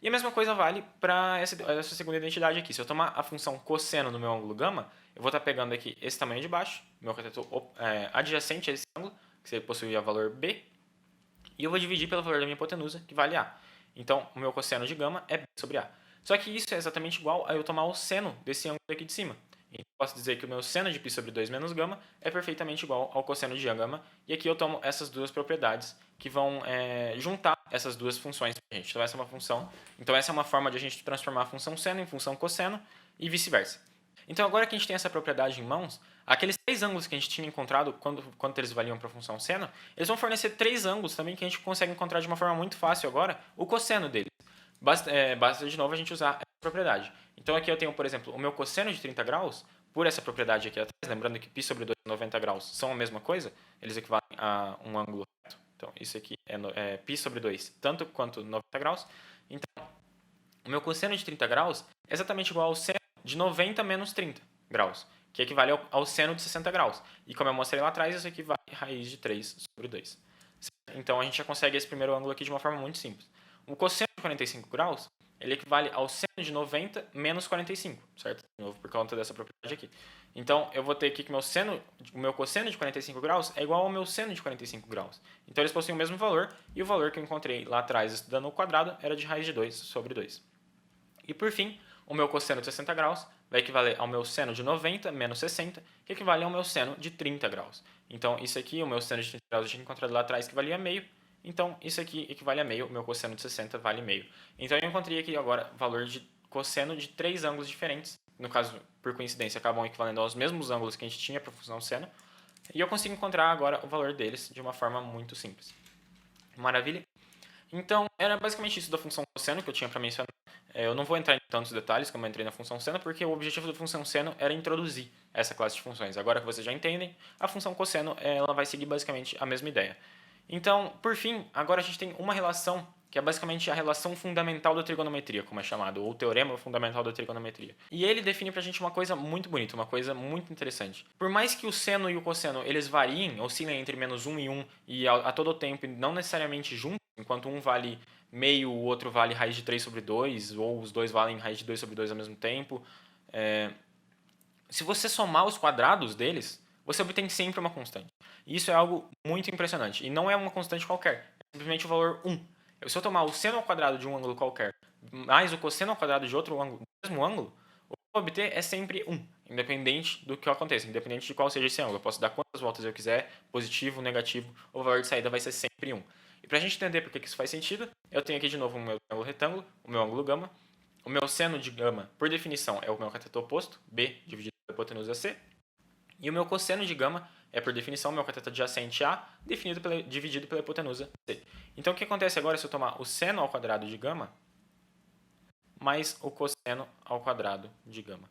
E a mesma coisa vale para essa segunda identidade aqui. Se eu tomar a função cosseno no meu ângulo gama, eu vou estar pegando aqui esse tamanho de baixo, meu cateto adjacente a esse ângulo, que possui o valor B, e eu vou dividir pelo valor da minha hipotenusa, que vale A. Então, o meu cosseno de gama é B sobre A. Só que isso é exatamente igual a eu tomar o seno desse ângulo aqui de cima. Então, posso dizer que o meu seno de π sobre 2 menos gama é perfeitamente igual ao cosseno de gama. E aqui eu tomo essas duas propriedades que vão juntar essas duas funções para a gente. Então, essa é uma função. Então, essa é uma forma de a gente transformar a função seno em função cosseno e vice-versa. Então, agora que a gente tem essa propriedade em mãos, aqueles três ângulos que a gente tinha encontrado quando eles valiam para a função seno, eles vão fornecer três ângulos também que a gente consegue encontrar de uma forma muito fácil agora o cosseno deles. Basta de novo a gente usar essa propriedade. Então aqui eu tenho, por exemplo, o meu cosseno de 30 graus, por essa propriedade aqui atrás, lembrando que π sobre 2 e 90 graus são a mesma coisa, eles equivalem a um ângulo reto. Então isso aqui é π sobre 2, tanto quanto 90 graus. Então, o meu cosseno de 30 graus é exatamente igual ao seno de 90 menos 30 graus, que equivale ao seno de 60 graus. E como eu mostrei lá atrás, isso equivale a raiz de 3 sobre 2. Então a gente já consegue esse primeiro ângulo aqui de uma forma muito simples. O cosseno de 45 graus, ele equivale ao seno de 90 menos 45, certo? De novo, por conta dessa propriedade aqui. Então, eu vou ter aqui que o meu cosseno de 45 graus é igual ao meu seno de 45 graus. Então, eles possuem o mesmo valor, e o valor que eu encontrei lá atrás estudando o quadrado era de raiz de 2 sobre 2. E, por fim, o meu cosseno de 60 graus vai equivaler ao meu seno de 90 menos 60, que equivale ao meu seno de 30 graus. Então, isso aqui, o meu seno de 30 graus eu tinha encontrado lá atrás que valia meio. Então, isso aqui equivale a meio, o meu cosseno de 60 vale meio. Então, eu encontrei aqui agora valor de cosseno de três ângulos diferentes. No caso, por coincidência, acabam equivalendo aos mesmos ângulos que a gente tinha para a função seno. E eu consigo encontrar agora o valor deles de uma forma muito simples. Maravilha? Então, era basicamente isso da função cosseno que eu tinha para mencionar. Eu não vou entrar em tantos detalhes como eu entrei na função seno, porque o objetivo da função seno era introduzir essa classe de funções. Agora que vocês já entendem, a função cosseno ela vai seguir basicamente a mesma ideia. Então, por fim, agora a gente tem uma relação que é basicamente a relação fundamental da trigonometria, como é chamado, ou o teorema fundamental da trigonometria. E ele define pra gente uma coisa muito bonita, uma coisa muito interessante. Por mais que o seno e o cosseno eles variem, oscilem entre menos 1 e 1 e a todo tempo, não necessariamente juntos, enquanto um vale meio, o outro vale raiz de 3 sobre 2, ou os dois valem raiz de 2 sobre 2 ao mesmo tempo. Se você somar os quadrados deles, você obtém sempre uma constante. E isso é algo muito impressionante. E não é uma constante qualquer, é simplesmente o valor 1. Se eu tomar o seno ao quadrado de um ângulo qualquer, mais o cosseno ao quadrado de outro ângulo, do mesmo ângulo, o que eu vou obter é sempre 1, independente do que aconteça, independente de qual seja esse ângulo. Eu posso dar quantas voltas eu quiser, positivo, negativo, o valor de saída vai ser sempre 1. E para a gente entender por que isso faz sentido, eu tenho aqui de novo o meu ângulo retângulo, o meu ângulo gama. O meu seno de gama, por definição, é o meu cateto oposto, B dividido pela hipotenusa C. E o meu cosseno de gama é, por definição, o meu cateto adjacente A, dividido pela hipotenusa C. Então, o que acontece agora se eu tomar o seno ao quadrado de gama mais o cosseno ao quadrado de gama?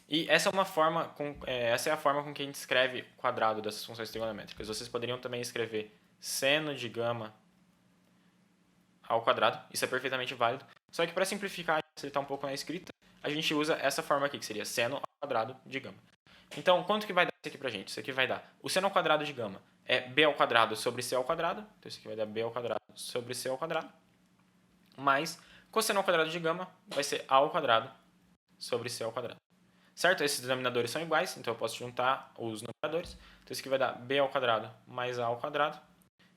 E essa é a forma com que a gente escreve o quadrado dessas funções trigonométricas. Vocês poderiam também escrever seno de gama ao quadrado. Isso é perfeitamente válido. Só que para simplificar e facilitar um pouco na escrita, a gente usa essa forma aqui, que seria seno ao quadrado de gama. Então, quanto que vai dar isso aqui pra gente? Isso aqui vai dar o seno ao quadrado de gama é b ao quadrado sobre c ao quadrado. Então, isso aqui vai dar b ao quadrado sobre c ao quadrado. Mais cosseno ao quadrado de gama vai ser a ao quadrado sobre c ao quadrado. Certo? Esses denominadores são iguais, então eu posso juntar os numeradores. Então, isso aqui vai dar b ao quadrado mais a ao quadrado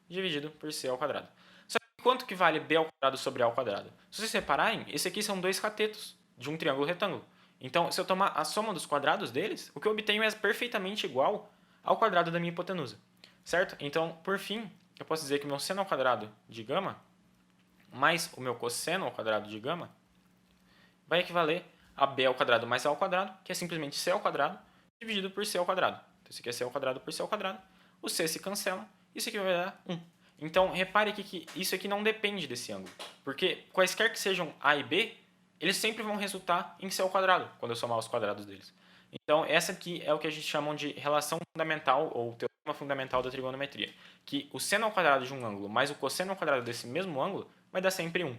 dividido por c ao quadrado. Só que quanto que vale b ao quadrado sobre a ao quadrado? Se vocês repararem, esse aqui são dois catetos de um triângulo retângulo. Então, se eu tomar a soma dos quadrados deles, o que eu obtenho é perfeitamente igual ao quadrado da minha hipotenusa. Certo? Então, por fim, eu posso dizer que o meu seno ao quadrado de gama mais o meu cosseno ao quadrado de gama vai equivaler a b ao quadrado mais a ao quadrado, que é simplesmente c ao quadrado, dividido por c ao quadrado. Então, isso aqui é c ao quadrado por c ao quadrado. os c se cancelam, isso aqui vai dar 1. Então, repare aqui que isso aqui não depende desse ângulo, porque quaisquer que sejam A e B, eles sempre vão resultar em C ao quadrado, quando eu somar os quadrados deles. Então, essa aqui é o que a gente chama de relação fundamental, ou teorema fundamental da trigonometria, que o seno ao quadrado de um ângulo mais o cosseno ao quadrado desse mesmo ângulo vai dar sempre 1.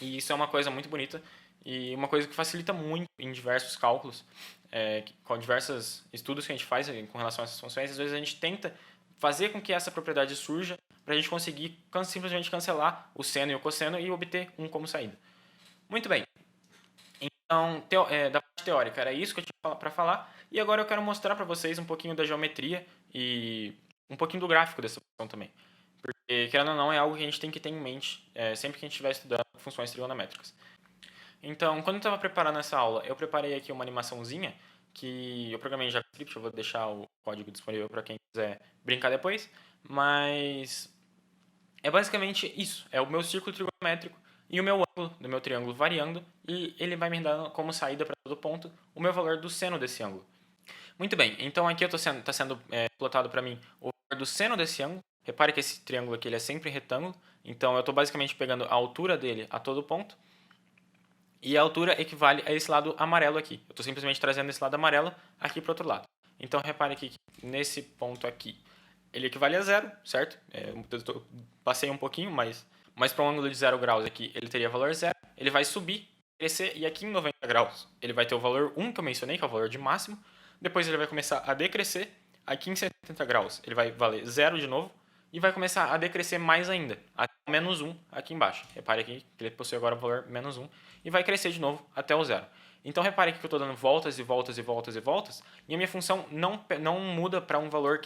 E isso é uma coisa muito bonita e uma coisa que facilita muito em diversos cálculos, com diversos estudos que a gente faz com relação a essas funções. Às vezes a gente tenta fazer com que essa propriedade surja para a gente conseguir simplesmente cancelar o seno e o cosseno e obter 1 como saída. Muito bem. Então, da parte teórica, era isso que eu tinha para falar. E agora eu quero mostrar para vocês um pouquinho da geometria e um pouquinho do gráfico dessa função também. Porque, querendo ou não, é algo que a gente tem que ter em mente sempre que a gente estiver estudando funções trigonométricas. Então, quando eu estava preparando essa aula, eu preparei aqui uma animaçãozinha que eu programei em JavaScript, eu vou deixar o código disponível para quem quiser brincar depois, mas é basicamente isso, é o meu círculo trigonométrico e o meu ângulo do meu triângulo variando, e ele vai me dar como saída para todo ponto o meu valor do seno desse ângulo. Muito bem, então aqui está sendo plotado para mim o valor do seno desse ângulo. Repare que esse triângulo aqui ele é sempre retângulo, então eu estou basicamente pegando a altura dele a todo ponto, e a altura equivale a esse lado amarelo aqui. Eu estou simplesmente trazendo esse lado amarelo aqui para o outro lado. Então repare aqui que nesse ponto aqui ele equivale a 0, certo? Passei um pouquinho, mas para um ângulo de 0 graus aqui ele teria valor 0. Ele vai subir, crescer, e aqui em 90 graus ele vai ter o valor 1 que eu mencionei, que é o valor de máximo. Depois ele vai começar a decrescer. Aqui em 180 graus ele vai valer 0 de novo. E vai começar a decrescer mais ainda, até o menos 1 aqui embaixo. Repare aqui que ele possui agora o valor menos 1. E vai crescer de novo até o 0. Então repare aqui que eu estou dando voltas e voltas e voltas e voltas. E a minha função não muda para um valor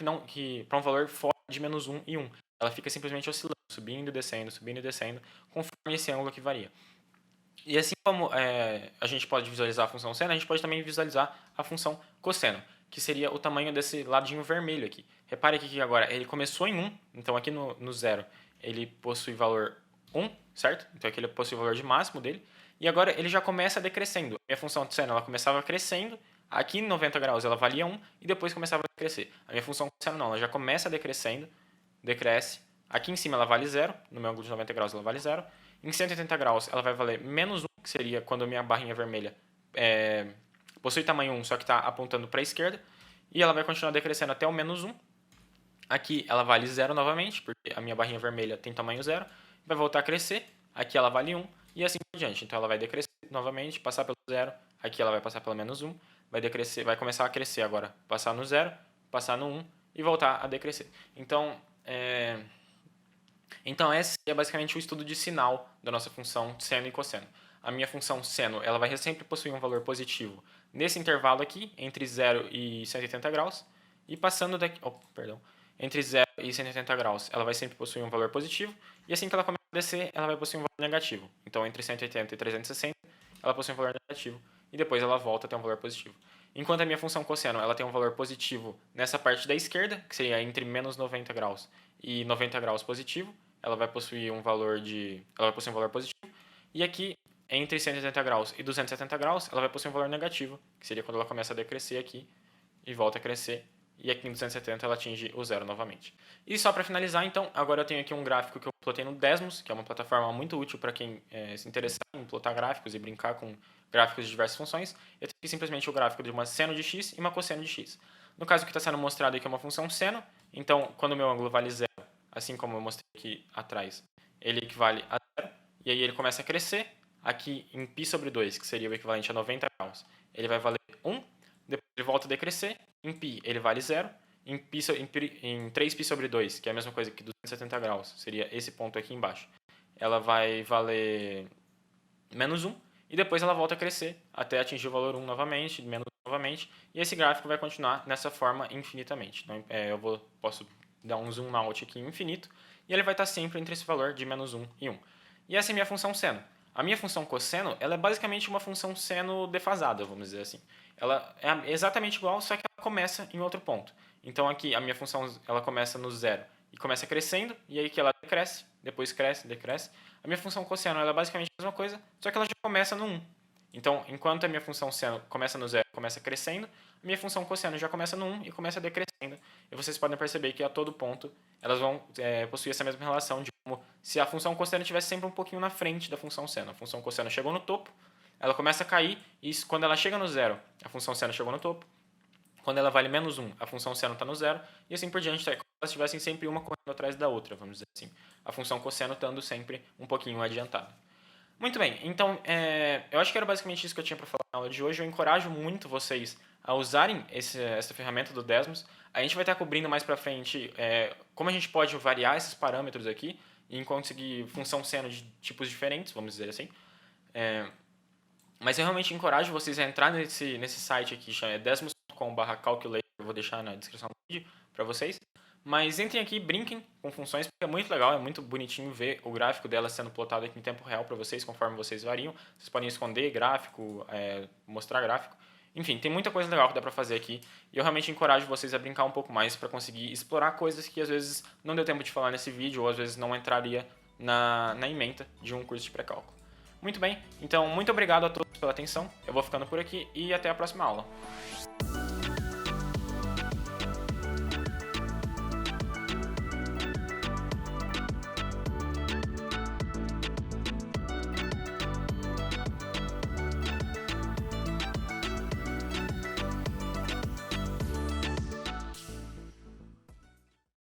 para um valor fora de menos 1 e 1. Ela fica simplesmente oscilando, subindo e descendo, conforme esse ângulo que varia. E assim como a gente pode visualizar a função seno, a gente pode também visualizar a função cosseno, que seria o tamanho desse ladinho vermelho aqui. Repare aqui que agora ele começou em 1, então aqui no 0 ele possui valor 1, certo? Então aqui ele possui o valor de máximo dele. E agora ele já começa decrescendo. A minha função de seno ela começava crescendo, aqui em 90 graus ela valia 1 e depois começava a crescer. A minha função cosseno não, ela já começa decrescendo, decresce. Aqui em cima ela vale 0, no meu ângulo de 90 graus ela vale 0. Em 180 graus ela vai valer menos 1, que seria quando a minha barrinha vermelha possui tamanho 1, só que está apontando para a esquerda. E ela vai continuar decrescendo até o menos 1. Aqui ela vale 0 novamente, porque a minha barrinha vermelha tem tamanho 0. Vai voltar a crescer, aqui ela vale 1 e assim por diante. Então ela vai decrescer novamente, passar pelo 0, aqui ela vai passar pelo menos 1, vai decrescer, vai começar a crescer agora, passar no 0, passar no 1 e voltar a decrescer. Então esse é basicamente o estudo de sinal da nossa função seno e cosseno. A minha função seno ela vai sempre possuir um valor positivo nesse intervalo aqui, entre 0 e 180 graus, e passando daqui, entre 0 e 180 graus, ela vai sempre possuir um valor positivo, e assim que ela começa a descer, ela vai possuir um valor negativo. Então, entre 180 e 360, ela possui um valor negativo, e depois ela volta a ter um valor positivo. Enquanto a minha função cosseno ela tem um valor positivo nessa parte da esquerda, que seria entre menos 90 graus e 90 graus positivo, ela vai possuir um valor positivo, e aqui entre 180 graus e 270 graus, ela vai possuir um valor negativo, que seria quando ela começa a decrescer aqui e volta a crescer, e aqui em 270 ela atinge o 0 novamente. E só para finalizar, então, agora eu tenho aqui um gráfico que eu plotei no Desmos, que é uma plataforma muito útil para quem se interessar em plotar gráficos e brincar com gráficos de diversas funções. Eu tenho aqui simplesmente o gráfico de uma seno de x e uma cosseno de x. No caso que está sendo mostrado aqui é uma função seno, então quando o meu ângulo vale 0, assim como eu mostrei aqui atrás, ele equivale a 0, e aí ele começa a crescer, aqui em π sobre 2, que seria o equivalente a 90 graus, ele vai valer 1, depois ele volta a decrescer, em π ele vale 0, em 3π sobre 2, que é a mesma coisa que 270 graus, seria esse ponto aqui embaixo, ela vai valer menos 1, e depois ela volta a crescer até atingir o valor 1 novamente, menos 1 novamente, e esse gráfico vai continuar nessa forma infinitamente. Então, posso dar um zoom out aqui infinito, e ele vai estar sempre entre esse valor de menos 1 e 1. E essa é a minha função seno. A minha função cosseno ela é basicamente uma função seno defasada, vamos dizer assim. Ela é exatamente igual, só que ela começa em outro ponto. Então aqui a minha função ela começa no 0 e começa crescendo, e aí que ela decresce, depois cresce, decresce. A minha função cosseno ela é basicamente a mesma coisa, só que ela já começa no 1. Então, enquanto a minha função seno começa no 0, começa crescendo, minha função cosseno já começa no 1 e começa decrescendo. E vocês podem perceber que a todo ponto elas vão possuir essa mesma relação de como se a função cosseno estivesse sempre um pouquinho na frente da função seno. A função cosseno chegou no topo, ela começa a cair, e quando ela chega no zero, a função seno chegou no topo. Quando ela vale menos 1, a função seno está no zero, e assim por diante, como se elas estivessem sempre uma correndo atrás da outra, vamos dizer assim. A função cosseno estando sempre um pouquinho adiantada. Muito bem, então eu acho que era basicamente isso que eu tinha para falar na aula de hoje. Eu encorajo muito vocês a usarem essa ferramenta do Desmos. A gente vai estar cobrindo mais para frente como a gente pode variar esses parâmetros aqui e conseguir função seno de tipos diferentes, vamos dizer assim. Mas eu realmente encorajo vocês a entrar nesse site aqui, chama desmos.com/calculator, eu vou deixar na descrição do vídeo para vocês. Mas entrem aqui, brinquem com funções, porque é muito legal, é muito bonitinho ver o gráfico delas sendo plotado aqui em tempo real para vocês, conforme vocês variam. Vocês podem esconder gráfico, mostrar gráfico. Enfim, tem muita coisa legal que dá para fazer aqui. E eu realmente encorajo vocês a brincar um pouco mais para conseguir explorar coisas que às vezes não deu tempo de falar nesse vídeo, ou às vezes não entraria na ementa de um curso de pré-cálculo. Muito bem, então muito obrigado a todos pela atenção. Eu vou ficando por aqui e até a próxima aula.